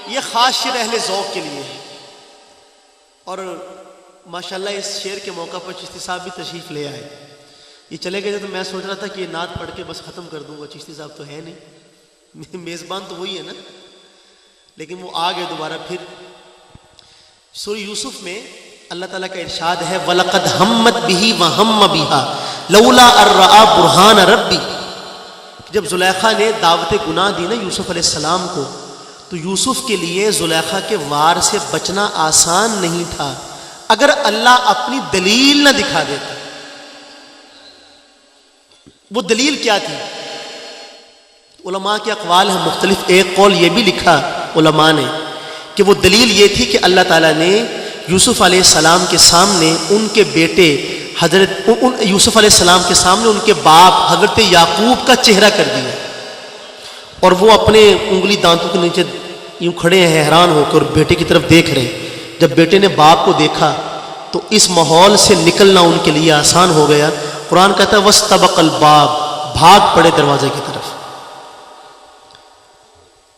یہ خاص شعر اہل ذوق کے لیے ہے، اور ماشاءاللہ اس شعر کے موقع پر چشتی صاحب بھی تشریف لے آئے. یہ چلے گئے تھے تو میں سوچ رہا تھا کہ یہ نعت پڑھ کے بس ختم کر دوں گا، چشتی صاحب تو ہے نہیں، میزبان تو وہی ہے نا، لیکن وہ آ گئے دوبارہ. پھر سورہ یوسف میں اللہ تعالیٰ کا ارشاد ہے وَلَقَدْ هَمَّتْ بِهِ وَهَمَّ بِهَا لَوْلَا أَن رَّأَىٰ بُرْهَانَ رَبِّهِ. جب زلیخا نے دعوت گناہ دی نا یوسف علیہ السلام کو، تو یوسف کے لیے زلیخا کے وار سے بچنا آسان نہیں تھا اگر اللہ اپنی دلیل نہ دکھا دیتا. وہ دلیل کیا تھی؟ علماء کے اقوال ہیں مختلف. ایک قول یہ بھی لکھا علماء نے کہ وہ دلیل یہ تھی کہ اللہ تعالیٰ نے یوسف علیہ السلام کے سامنے ان کے بیٹے یوسف علیہ السلام کے سامنے ان کے باپ حضرت یعقوب کا چہرہ کر دیا، اور وہ اپنے انگلی دانتوں کے نیچے یوں کھڑے ہیں حیران ہو کر بیٹے کی طرف دیکھ رہے ہیں. جب بیٹے نے باپ کو دیکھا تو اس ماحول سے نکلنا ان کے لیے آسان ہو گیا. قرآن کہتا ہے وَاسْتَبَقَ الْبَابَ، بھاگ پڑے دروازے کی طرف.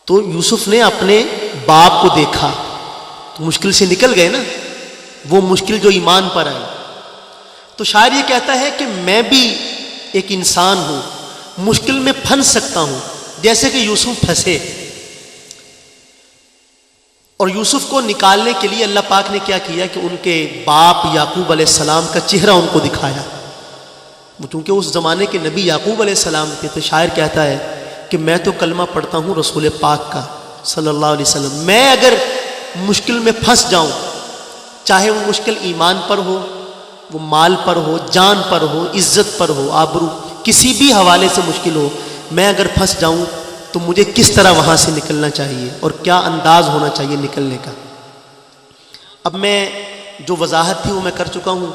تو یوسف نے اپنے باپ کو دیکھا تو مشکل سے نکل گئے نا، وہ مشکل جو ایمان پر آئی. تو شاعر یہ کہتا ہے کہ میں بھی ایک انسان ہوں، مشکل میں پھنس سکتا ہوں جیسے کہ یوسف پھنسے. اور یوسف کو نکالنے کے لیے اللہ پاک نے کیا کیا کہ ان کے باپ یعقوب علیہ السلام کا چہرہ ان کو دکھایا. چونکہ اس زمانے کے نبی یعقوب علیہ السلام تھے، تو شاعر کہتا ہے کہ میں تو کلمہ پڑھتا ہوں رسول پاک کا صلی اللہ علیہ وسلم. میں اگر مشکل میں پھنس جاؤں، چاہے وہ مشکل ایمان پر ہو، وہ مال پر ہو، جان پر ہو، عزت پر ہو، آبرو، کسی بھی حوالے سے مشکل ہو، میں اگر پھنس جاؤں تو مجھے کس طرح وہاں سے نکلنا چاہیے اور کیا انداز ہونا چاہیے نکلنے کا. اب میں جو وضاحت تھی وہ میں کر چکا ہوں.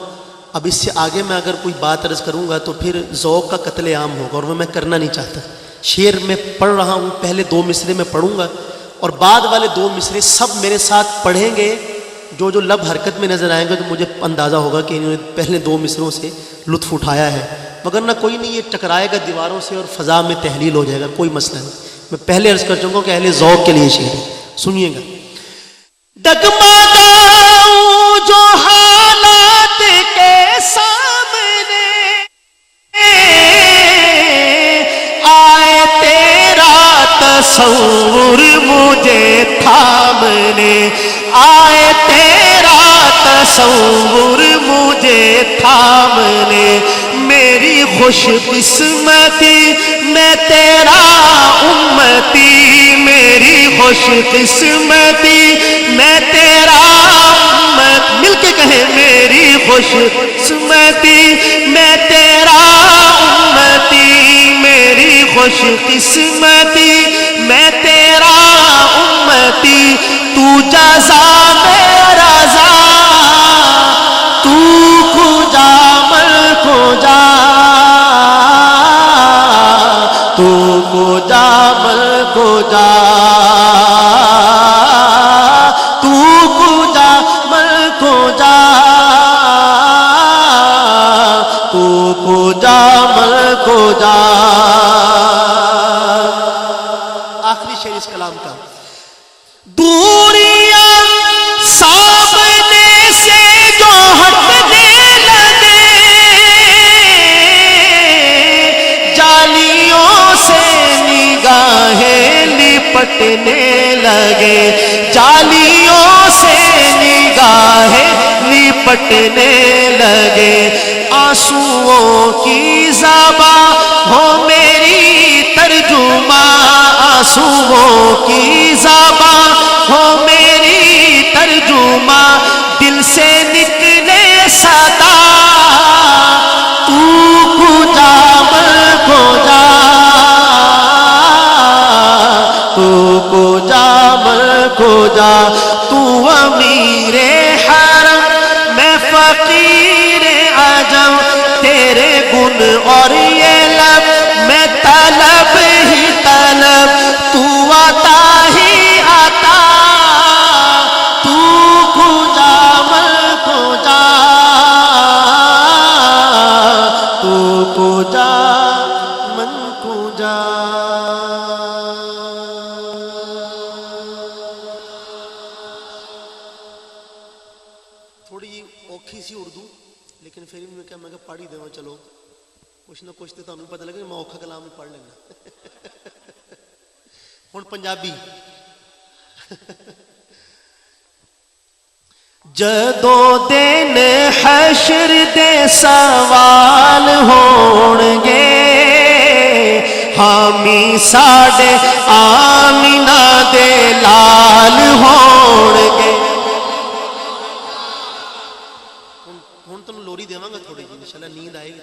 اب اس سے آگے میں اگر کوئی بات عرض کروں گا تو پھر ذوق کا قتل عام ہوگا، اور وہ میں کرنا نہیں چاہتا. شعر میں پڑھ رہا ہوں، پہلے 2 مصرے میں پڑھوں گا اور بعد والے 2 مصرے سب میرے ساتھ پڑھیں گے. جو لب حرکت میں نظر آئیں گے تو مجھے اندازہ ہوگا کہ انہوں نے پہلے 2 مصروں سے لطف اٹھایا ہے، مگر نہ کوئی نہیں، یہ ٹکرائے گا دیواروں سے اور فضا میں تحلیل ہو جائے گا، کوئی مسئلہ نہیں. میں پہلے عرض کر چکا ہوں کہ اہل ذوق کے لیے شعر ہے، سنیے گا. ڈگمگاؤں جو حالات کے سامنے آئے تیرا تصور مجھے تھامنے، آئے تیرا تصور مجھے تھامنے. میری خوش قسمتی میں تیرا امتی، میری خوش قسمتی میں تیرا امت. مل کے کہیں میری خوش قسمتی میں تیرا امتی، میری خوش قسمتی میں تیرا امتی. تو جزا میں رضا، تو کجا من کجا، تو کجا من کجا، تو کجا من کجا، تو کجا من کجا. آخری شعر اس کلام کا. دوریاں سامنے سے جو ہٹنے لگے، جالیوں سے نگاہیں لپٹنے لگے، جالیوں سے نگاہیں لپٹنے لگے. آنسوؤں کی زبان ہو میری ترجمہ، آنسوؤں کی زبان ہو میری ترجمہ. دل سے نکلے صدا، تو کجا من کجا، تو کجا من کجا. تو امیر حرم میں فقیر عجم، تیرے گن اور یہ لب میں طلب ہی طلب. تو عطا ہی عطا، تو کجا من کجا، تو کجا من کجا. ਔਖੀ ਸੀ ਉਰਦੂ, لیکن پھر بھی میں کہا پڑھ ہی دوں چلو کچھ نہ کچھ تو تمہیں پتہ لگے میں اوکھا کلام ہی پڑھ لینا. ہن پنجابی. جدوں دن حشر دے سوال ہون گے حامی ساڈے آمینہ دے لال ہون گے. ہن تم لوری دیواں گا تھوڑی جی انشاءاللہ نیند آئے گی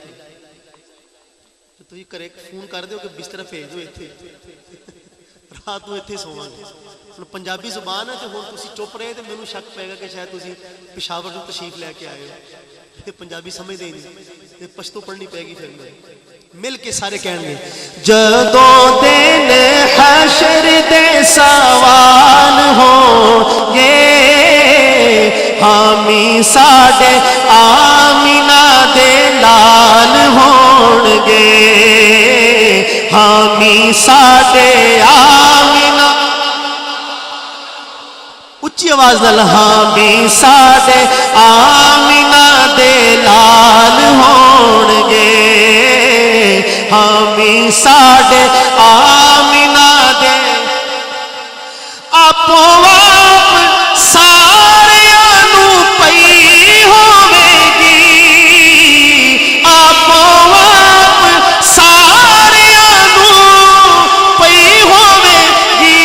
تو تسی کرے فون کر دیو کہ بستر بھیج دو ایتھے رات نو ایتھے سوواں گے. ہن پنجابی زبان ہے تے ہن تسی چپ رہے تے مینوں شک پے گا کہ شاید تسی پشاور تو تشریف لے کے آئے ہو تے پنجابی سمجھ دے نہیں تے پشتو پڑھنی پے گی. پھر مل کے سارے کہیں گے جدوں دن حشر دے سوال ہوں گے حامی ساڈے آمینہ دے لال ہون گے حامی ساڈے آمینہ اچھی آواز نال حامی ساڈے آمینہ دے لال ہون گے حامی ساڈے آمینہ دے آپو آپ ساریاں نو پئی ہوے گی آپو آپ ساریاں نو پئی ہوے گی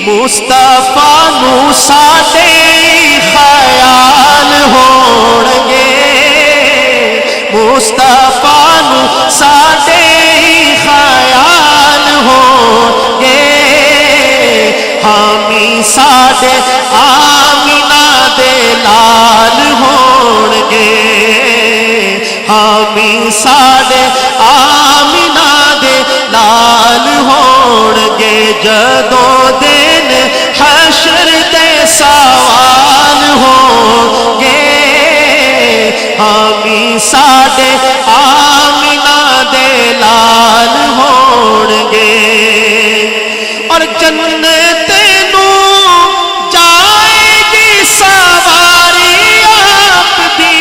مصطفیٰ نو ساڈے خیال ہون گے مصطفیٰ نو ساڈے خیال ہون گے حامی ساڈے آمینہ دے لال ہون گے حامی ساڈے آمینہ دے لال ہون گے جدوں دن حشر دے سوال ہون گے حامی ساڈے آمینہ دے لال ہون گے اور جنت نو جائے گی سواری آپ دی.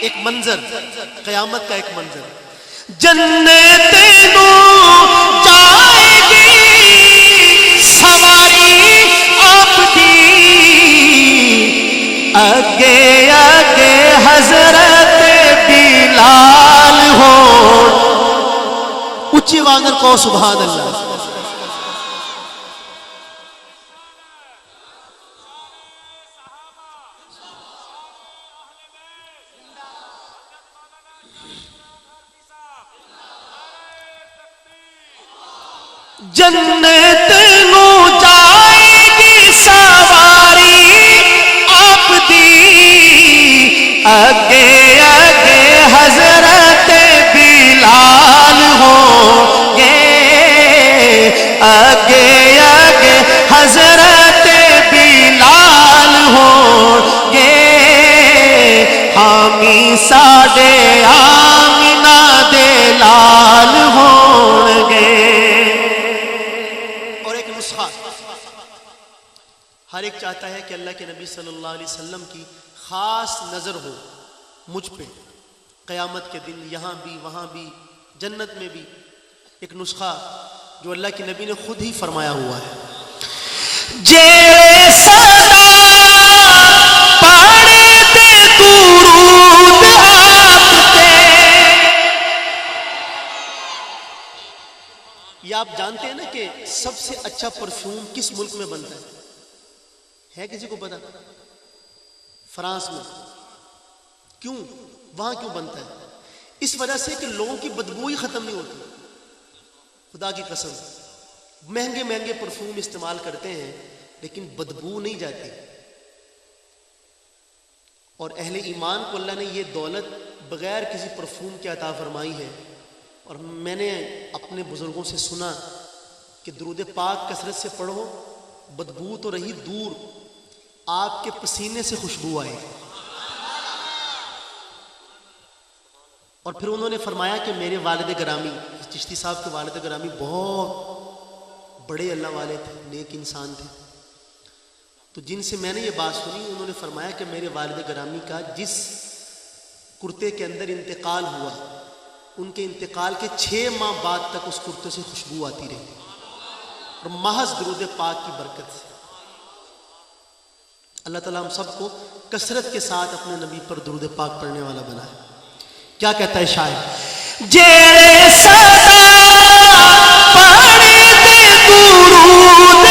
ایک منظر قیامت کا ایک منظر جنت نو جائے گی سواری آپ دی اگے اگے حضرت بلال ہون اچھی وانگر کو سبحان اللہ. جنت نو جائے گی سواری آپ دی اگے اگے حضرت بلال ہوں گے اگے اگے حضرت بلال ہوں گے حامی ساڈے آمینہ دے لال ہون گے. ہر ایک چاہتا ہے کہ اللہ کے نبی صلی اللہ علیہ وسلم کی خاص نظر ہو مجھ پہ قیامت کے دن یہاں بھی وہاں بھی جنت میں بھی. ایک نسخہ جو اللہ کے نبی نے خود ہی فرمایا ہوا ہے جے صدا پڑھتے درود آپ تے. یہ آپ جانتے ہیں نا کہ سب سے اچھا پرفیوم کس ملک میں بنتا ہے کسی کو پتا؟ فرانس میں. کیوں؟ وہاں کیوں بنتا ہے؟ اس وجہ سے کہ لوگوں کی بدبو ہی ختم نہیں ہوتی. خدا کی قسم مہنگے مہنگے پرفیوم استعمال کرتے ہیں لیکن بدبو نہیں جاتی. اور اہل ایمان کو اللہ نے یہ دولت بغیر کسی پرفیوم کے عطا فرمائی ہے. اور میں نے اپنے بزرگوں سے سنا کہ درود پاک کثرت سے پڑھو بدبو تو رہی دور آپ کے پسینے سے خوشبو آئے. اور پھر انہوں نے فرمایا کہ میرے والد گرامی چشتی صاحب کے والد گرامی بہت بڑے اللہ والے تھے، نیک انسان تھے. تو جن سے میں نے یہ بات سنی انہوں نے فرمایا کہ میرے والد گرامی کا جس کرتے کے اندر انتقال ہوا ان کے انتقال کے 6 ماہ بعد تک اس کرتے سے خوشبو آتی رہی، اور محض درود پاک کی برکت سے۔ اللہ تعالیٰ ہم سب کو کثرت کے ساتھ اپنے نبی پر درود پاک پڑھنے والا بنائے۔ کیا کہتا ہے شاعر؟ جیڑے سدا پڑھتے درود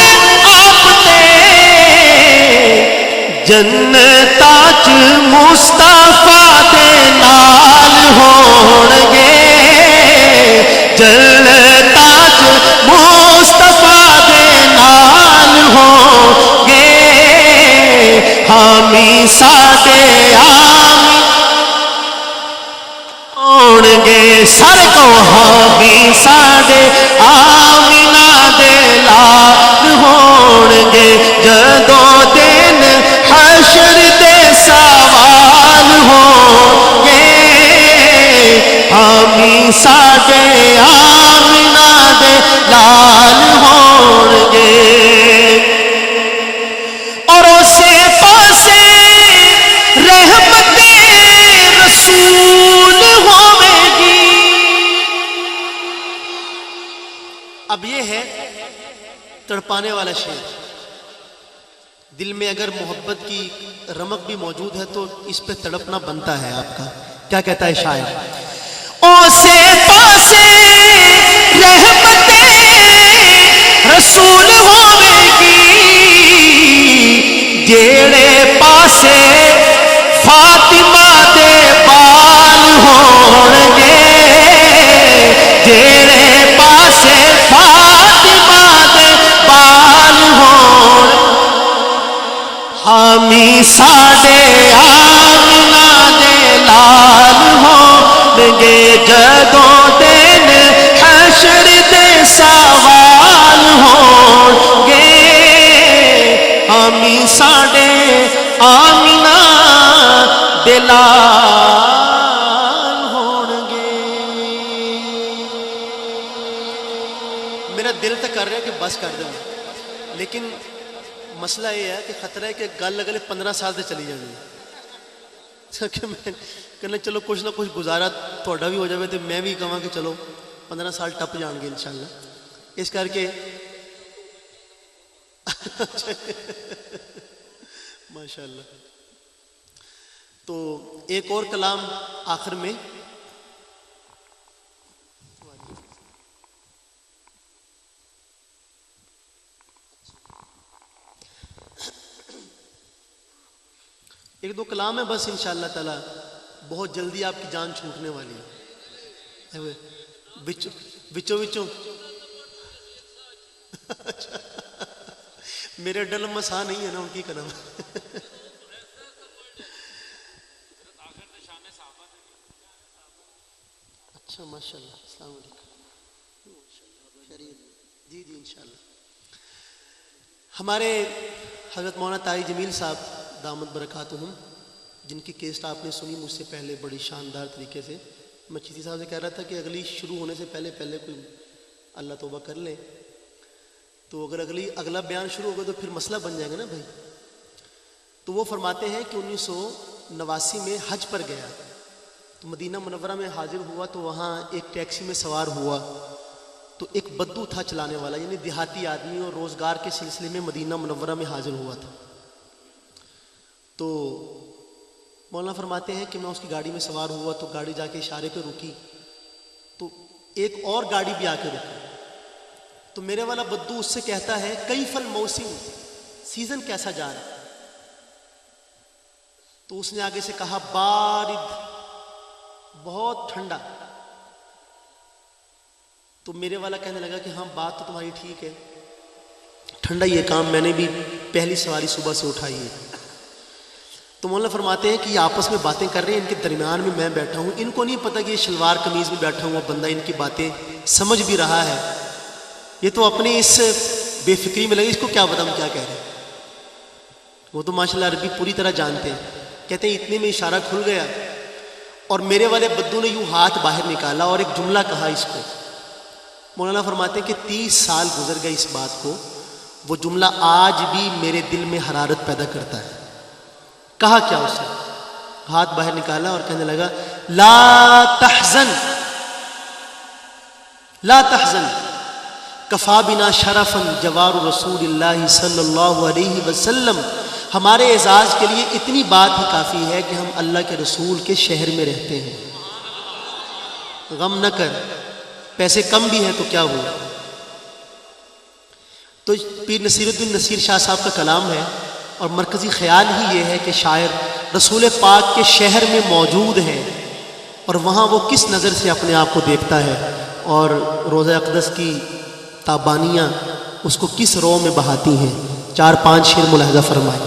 آپ تے جنتاں چ مصطفیٰ دے نال ہون گے، جنتاں چ مصطفیٰ دے نال ہون گے، حامی ساڈے آمین ہون گے، سر کو حامی ساڈے آمینہ دے لال ہون گے، جدوں دن حشر دے سوال ہون گے، حامی ساڈے آمینہ دے لال ہون گے، اور اسے پاسے رحمت رسول ہوے گی۔ اب یہ ہے تڑپانے والا شعر، دل میں اگر محبت کی رمق بھی موجود ہے تو اس پہ تڑپنا بنتا ہے آپ کا۔ کیا کہتا ہے شاعر؟ اسے پاسے رحمت رسول ہوے گی، جیڑے پاسے فاطمہ دے بال ہون گے، جیڑے پاسے فاطمہ دے بال ہون، حامی ساڈے آمینہ دے لال ہون گے، جدوں دن حشر دے سوال ہون گے، حامی ساڈے آمینہ دے لال ہون گے۔ میرا دل تو کر رہا ہے کہ بس کر دوں، لیکن مسئلہ یہ ہے کہ خطرہ ہے کہ گل اگلے 15 سال سے چلی جائے، کہ میں کہنا چلو کچھ نہ کچھ گزارا تھوڑا بھی ہو جائے تو میں بھی کہاں کہ چلو 15 سال ٹپ جان گے انشاءاللہ، اس کر کے ماشاءاللہ۔ تو ایک اور کلام آخر میں، ایک دو کلام ہے بس انشاءاللہ تعالی، بہت جلدی آپ کی جان چھوٹنے والی ہے۔ وچوں میرے ڈل مسا نہیں ہے نا ان کی کلام۔ اچھا ماشاءاللہ، السلام علیکم۔ جی انشاءاللہ۔ ہمارے حضرت مولانا طاہر جمیل صاحب دامت برکاتہم، جن کی کیسٹ آپ نے سنی مجھ سے پہلے بڑی شاندار طریقے سے، میں چیتی صاحب سے کہہ رہا تھا کہ اگلی شروع ہونے سے پہلے کوئی اللہ توبہ کر لیں، تو اگر اگلا بیان شروع ہوگا تو پھر مسئلہ بن جائے گا نا بھائی۔ تو وہ فرماتے ہیں کہ 1989 میں حج پر گیا تو مدینہ منورہ میں حاضر ہوا، تو وہاں ایک ٹیکسی میں سوار ہوا تو ایک بدو تھا چلانے والا، یعنی دیہاتی آدمی، اور روزگار کے سلسلے میں مدینہ منورہ میں حاضر ہوا تھا۔ تو مولانا فرماتے ہیں کہ میں اس کی گاڑی میں سوار ہوا تو گاڑی جا کے اشارے پہ رکی، تو ایک اور گاڑی بھی آ کے رکی، تو میرے والا بدو اس سے کہتا ہے کیف الموسم، سیزن کیسا جا رہا ہے؟ تو اس نے آگے سے کہا بارد، بہت ٹھنڈا۔ تو میرے والا کہنے لگا کہ ہاں بات تو تمہاری ٹھیک ہے، ٹھنڈا یہ کام میں نے بھی پہلی سواری صبح سے اٹھائی ہے۔ تو مولانا فرماتے ہیں کہ یہ آپس میں باتیں کر رہے ہیں، ان کے درمیان میں میں بیٹھا ہوں، ان کو نہیں پتہ کہ یہ شلوار قمیض میں بیٹھا ہوا بندہ ان کی باتیں سمجھ بھی رہا ہے، یہ تو اپنی اس بے فکری میں لگے، اس کو کیا پتہ ہم کیا کہہ رہے ہیں۔ وہ تو ماشاءاللہ عربی پوری طرح جانتے ہیں۔ کہتے ہیں اتنے میں اشارہ کھل گیا اور میرے والے بدو نے یوں ہاتھ باہر نکالا اور ایک جملہ کہا اس کو۔ مولانا فرماتے ہیں کہ 30 سال گزر گئے اس بات کو، وہ جملہ آج بھی میرے دل میں حرارت پیدا کرتا ہے. کہا کیا اسے؟ ہاتھ باہر نکالا اور کہنے لگا لا تحزن لا تحزن کفا بنا شرفا جوار رسول اللہ صلی اللہ علیہ وسلم. ہمارے اعزاز کے لیے اتنی بات ہی کافی ہے کہ ہم اللہ کے رسول کے شہر میں رہتے ہیں. غم نہ کر، پیسے کم بھی ہیں تو کیا ہوا. تو پیر نصیر الدین نصیر شاہ صاحب کا کلام ہے اور مرکزی خیال ہی یہ ہے کہ شاعر رسول پاک کے شہر میں موجود ہے اور وہاں وہ کس نظر سے اپنے آپ کو دیکھتا ہے اور روضہ اقدس کی تابانیاں اس کو کس رو میں بہاتی ہیں. 4-5 شعر ملاحظہ فرمائیں.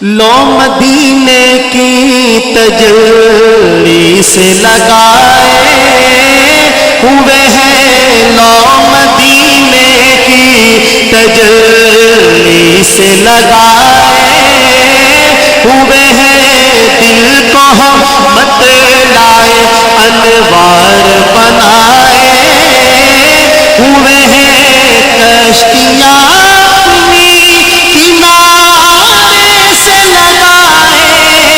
لو مدینے کی تجلی سے لگائے ہوئے ہیں، لو مدینے کی تجلی سے لگائے ہوئے ہیں، دل کو ہم بتلائے انوار بنائے ہوئے ہیں، کشتیاں اپنی کنارے سے لگائے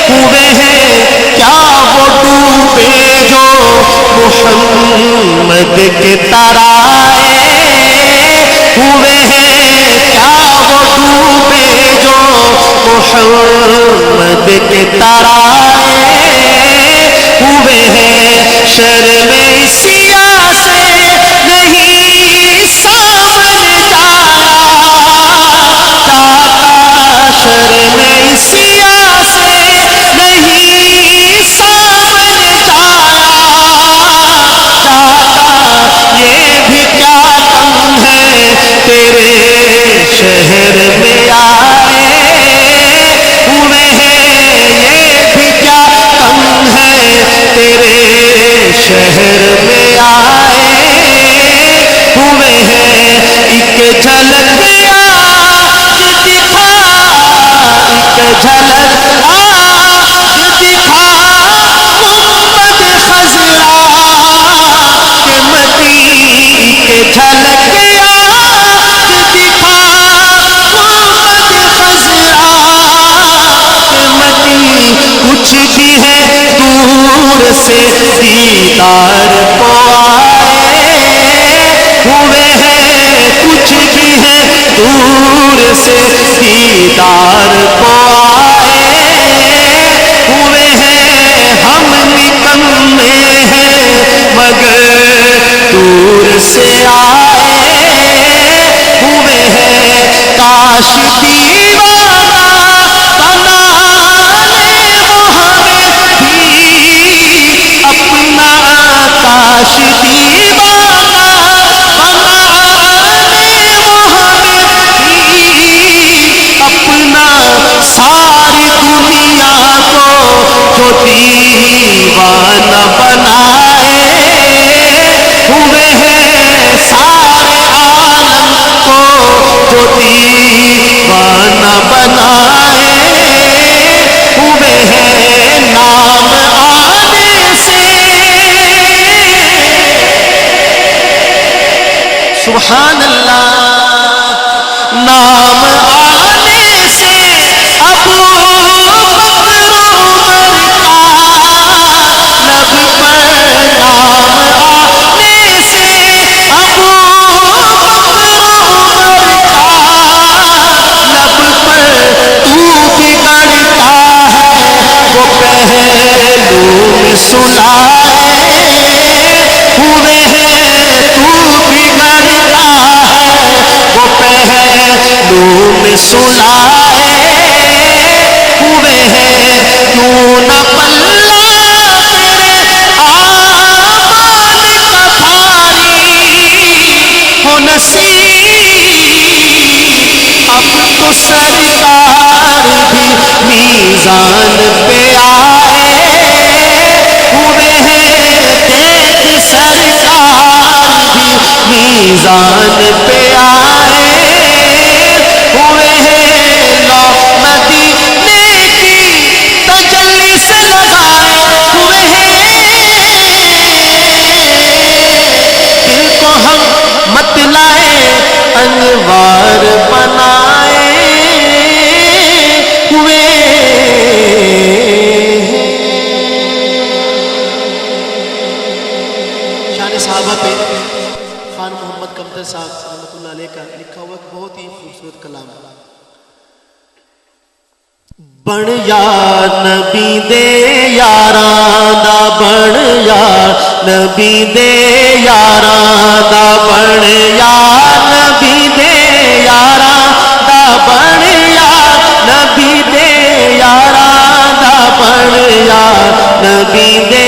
ہوئے ہیں، کیا وہ ڈوبے جو محمد کے ترائے ہوئے ہیں، کیا وہ ڈوبے جو محمد کے ترائے ہوئے ہیں، شرم سیاہ سے نہیں سامن جایا چاہتا، شرم سیاہ سے نہیں سامن جایا چاہتا، یہ بھی کیا کم ہے تیرے شہر میں آئے ہوئے ہیں، یہ بھی کیا کم ہے تیرے شہر میں آئے ہوئے ہیں، ایک جھلک آج دکھا، ایک جھلک آج دکھا محمد خضرا کے مدی، ایک جھلک آج دکھا محمد خضرا کے مدی، کچھ بھی ہے دور سے دیدار کو آئے ہوئے ہیں، کچھ بھی ہے دور سے دیدار کو آئے ہوئے ہیں، ہم نکمے ہیں مگر دور سے آئے ہوئے ہیں، کاش دیوانہ بنا لے وہ ہمیں بھی اپنا، کاش دیوانہ بنا لے وہ ہمیں بھی اپنا، ساری دنیا کو جو دیوانہ بنائے ہوئے ہیں، سارے عالم کو جو دیوانہ بنائے ہوئے ہیں، نام آنے سے سبحان اللہ. نام آنے سے ابو بکر عمر کا لب پر، نام آنے سے ابو بکر عمر کا لب پر، تو بگڑتا ہے وہ پہلو میں سلائے ہوئے ہیں، تو بگڑتا ہے وہ پہلو میں سلائے ہوئے ہیں، کیوں نہ پلہ تیرے آباد کا بھاری ہو نصیب، اب تو سرکار بھی میزان پہ آئے ہوئے ہیں، دیکھ سرکار بھی میزان پہ آئے ہوئے ہیں، لو مدینے کی تجلی سے لگائے ہوئے ہیں، دل کو ہم مت لائے انوار خان محمد قمر صاحب رحمۃ اللہ علیہ کا لکھا ہوا ایک بہت ہی خوبصورت کلام ہے. بن یا نبی دے یاراں دا بن یا نبی دے یاراں دا بن یا نبی دے یاراں دا بن یا نبی دے یاراں دا بن یا نبی دے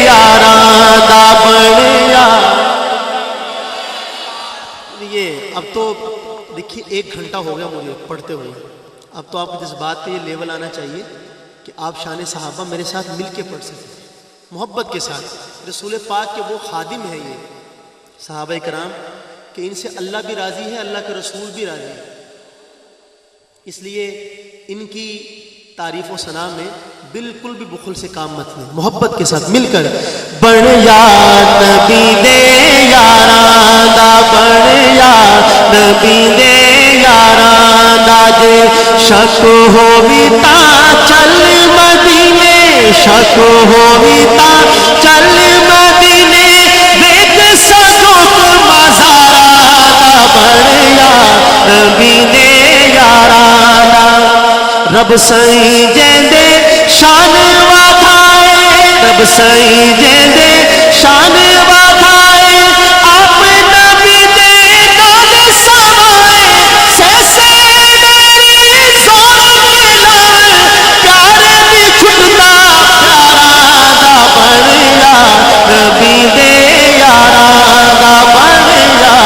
یاراں دا بن یا. یہ اب تو دیکھیے 1 گھنٹہ ہو گیا مجھے پڑھتے ہوئے. اب تو آپ کو جس بات پہ یہ لیول آنا چاہیے کہ آپ شان صحابہ میرے ساتھ مل کے پڑھ سکیں محبت کے ساتھ. رسول پاک کے وہ خادم ہیں یہ صحابہ کرام کہ ان سے اللہ بھی راضی ہے, اللہ کے رسول بھی راضی ہے. اس لیے ان کی تعریف و ثنا میں بالکل بھی بخل سے کام مت لیں, محبت کے ساتھ مل کر. بن یا نبی دے یاراں دا بن یا نبی دے یاراں دا جے شک ہووی تاں چل مدینے, شک ہووی تاں چل مدینے ویکھ سکوت مزاراں دا بن یا نبی دے یاراں دا. رب سائیں جیندے شان وادھائے, رب سائیں جیندے شان وادھائے, آپ نبی دے نال سمائے سیسے میری سونی لال پیار نہیں چھٹدا پیاراں دا بن یا نبی دے یاراں دا بن یا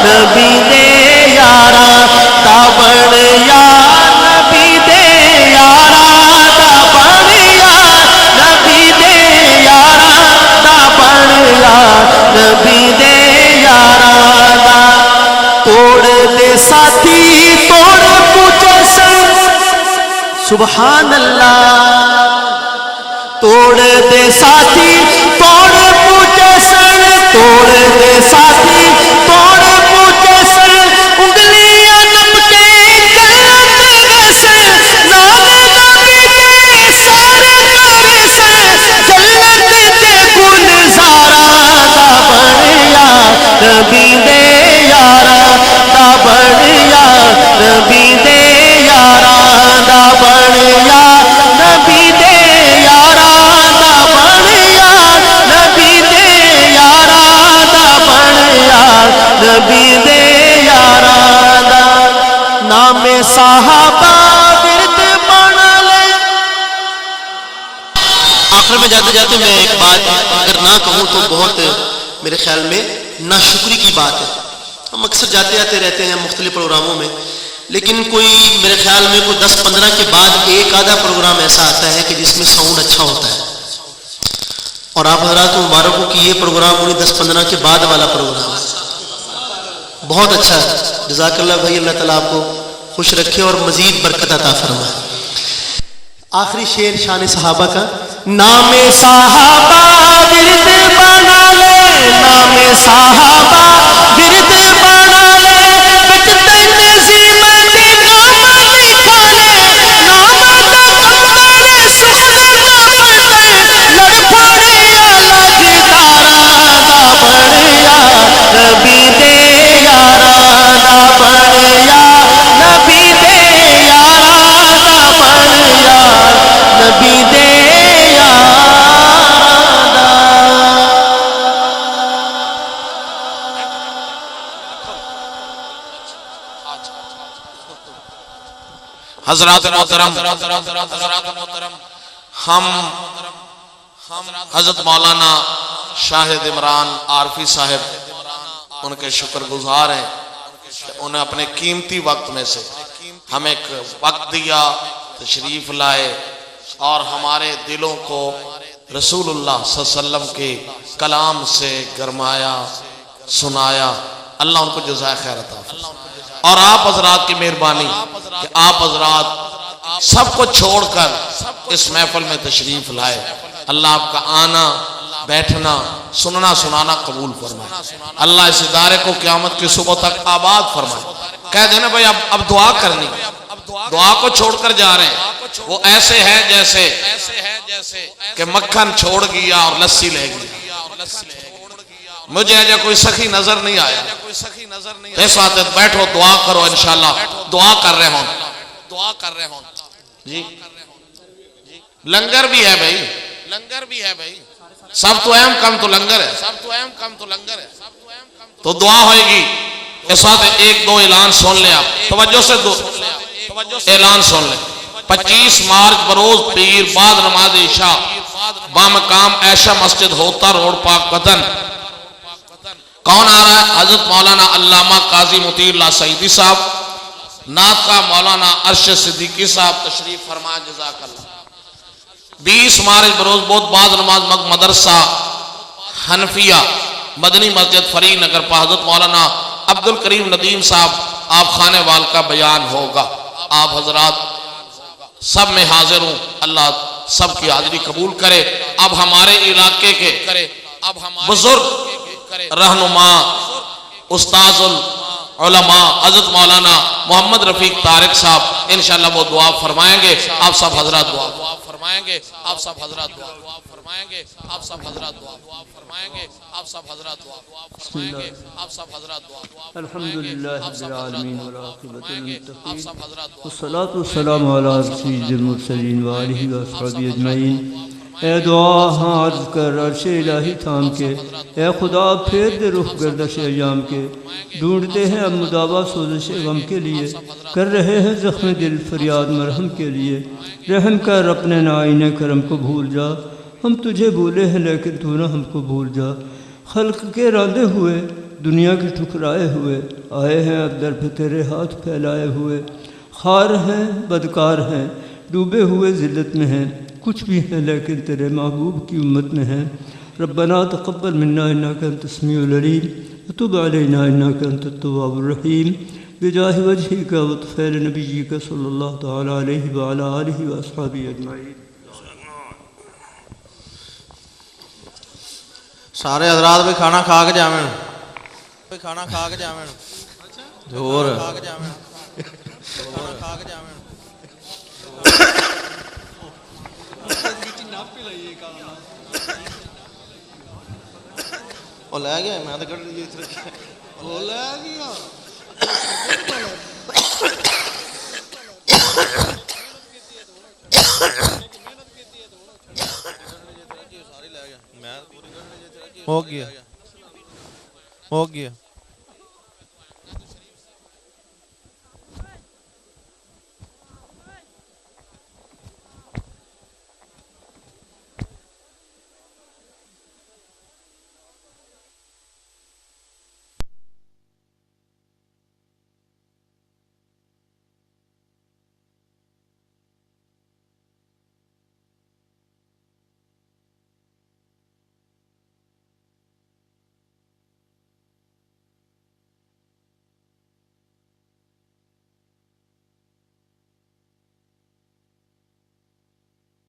نبی دے یاراں دا بن یا نبی دے یاراں دا بن یا نبی دے یاراں دا بن یا نبی دے یاراں دا. توڑ دے ساتھی توڑ پوچھے سن سبحان اللہ, توڑ دے ساتھی توڑ پوچھے سن, توڑ دے ساتھی توڑ پوچھے سن, انگلیاں نپ کے جنت ویسن, نام نبی دے سارے کرے سن, جنت دے گلزاراں دا بن یا نبی دے یاراں دا بن یا نبی دے یاراں دا بن یا نبی دے یاراں دا بن یا نبی دے یاراں دا بن یا نبی دے یاراں دا. نام صحابہ ورد بن لے. آخر میں جاتے جاتے میں ایک بات اگر نہ کہوں تو بہت میرے خیال میں ناشکری کی بات ہے. ہم اکثر جاتے آتے رہتے ہیں مختلف پروگراموں میں, لیکن کوئی میرے خیال میں کوئی 10-15 کے بعد ایک آدھا پروگرام ایسا آتا ہے کہ جس میں ساؤنڈ اچھا ہوتا ہے. اور آپ حضرات کو مبارک ہو کہ یہ پروگرام انہیں 10-15 کے بعد والا پروگرام ہے, بہت اچھا ہے. جزاک اللہ بھائی, اللہ تعالیٰ آپ کو خوش رکھے اور مزید برکت عطا فرمائے. آخری شعر شان صحابہ کا. نام صحابہ ورد بنا لے, نام صحابہ ورد بنا لے, بچ تنظیم دے نام لکھا لے, نام دا قمر سخن پڑھے لڑ پڑے لجداراں دا بن یا نبی دے یاراں دا بن یا نبی دے یاراں دا بن یا نبی دے حضرات محترم, ہم حضرت مولانا شاہد عمران عارفی صاحب ان کے شکر گزار ہیں کہ انہیں اپنے قیمتی وقت میں سے ہمیں ایک وقت دیا, تشریف لائے اور ہمارے دلوں کو رسول اللہ صلی اللہ علیہ وسلم کے کلام سے گرمایا, سنایا. اللہ ان کو جزائے خیر عطا فرمائے. اور آپ حضرات کی مہربانی کہ آپ حضرات سب کو چھوڑ کر اس محفل میں تشریف لائے. اللہ آپ کا آنا, بیٹھنا, سننا, سنانا قبول فرمائے. اللہ اس ادارے کو قیامت کی صبح تک آباد فرمائے. کہہ دینا بھائی اب دعا کرنی, دعا کو چھوڑ کر جا رہے ہیں. وہ ایسے ہے جیسے کہ مکھن چھوڑ گیا اور لسی لے گیا. مجھے ایجا کوئی سخی نظر نہیں آیا. اس وقت بیٹھو دعا کرو انشاءاللہ. دعا کر رہے ہوں جی. لنگر بھی ہے بھائی. سب تو اہم کم تو لنگر ہے. تو دعا ہوئے گی. اس وقت ایک دو اعلان سن لیں آپ توجہ سے. اعلان سن لیں. 25 مارچ بروز پیر بعد نماز عشاء بامقام عائشہ مسجد ہوتا روڈ پاک پتن. کون آ رہا ہے؟ حضرت مولانا علامہ قاضی مطیع اللہ سعیدی صاحب. نعت کا مولانا ارشد صدیقی صاحب تشریف فرما جزاک اللہ. 20 مارچ بروز بود بعد نماز مدرسہ حنفیہ مدنی مسجد فرید نگر پر حضرت مولانا عبد الکریم ندیم صاحب آپ خانے وال کا بیان ہوگا. آپ حضرات سب میں حاضر ہوں. اللہ سب کی حاضری قبول کرے. اب ہمارے علاقے کے بزرگ رہنما استاذ العلماء حضرت مولانا محمد رفیق طارق صاحب انشاءاللہ وہ دعا فرمائیں گے. آپ سب حضرات دعا فرمائیں گے. آپ سب حضرات دعا فرمائیں گے. آپ سب حضرات دعا فرمائیں گے. آپ سب حضرات دعا فرمائیں گے. آپ سب حضرات دعا. الحمدللہ رب العالمین والعاقبۃ للمتقین والصلاۃ والسلام علی سید المرسلین وآلہ وصحبہ اجمعین. اے دعا ہاں عرض کر عرش الہی تھام کے. اے خدا پھیر دے رخ گردش ایام کے. ڈھونڈتے ہیں اب مداوا سوزش غم کے لیے. کر رہے ہیں زخم دل فریاد مرہم کے لیے. رحم کر اپنے نائن کرم کو بھول جا. ہم تجھے بھولے ہیں لیکن تو نہ ہم کو بھول جا. خلق کے راندے ہوئے دنیا کے ٹھکرائے ہوئے آئے ہیں اب در پہ تیرے ہاتھ پھیلائے ہوئے. خار ہیں بدکار ہیں ڈوبے ہوئے ذلت میں ہیں. کچھ بھی ہیں لیکن تیرے محبوب کی امت میں ہیں. ربنا تقبل منا انک انت السمیع العلیم وتب علینا انک انت التواب الرحیم بجاہ وجہک وطفیل نبیک صلی اللہ تعالی علیہ وعلی آلہ واصحابہ اجمعین. سارے حضرات بھی کھانا کھا کے جاویں. اور وہ لے گیا میں تو کر لیجیے. وہ لے گیا ہو گیا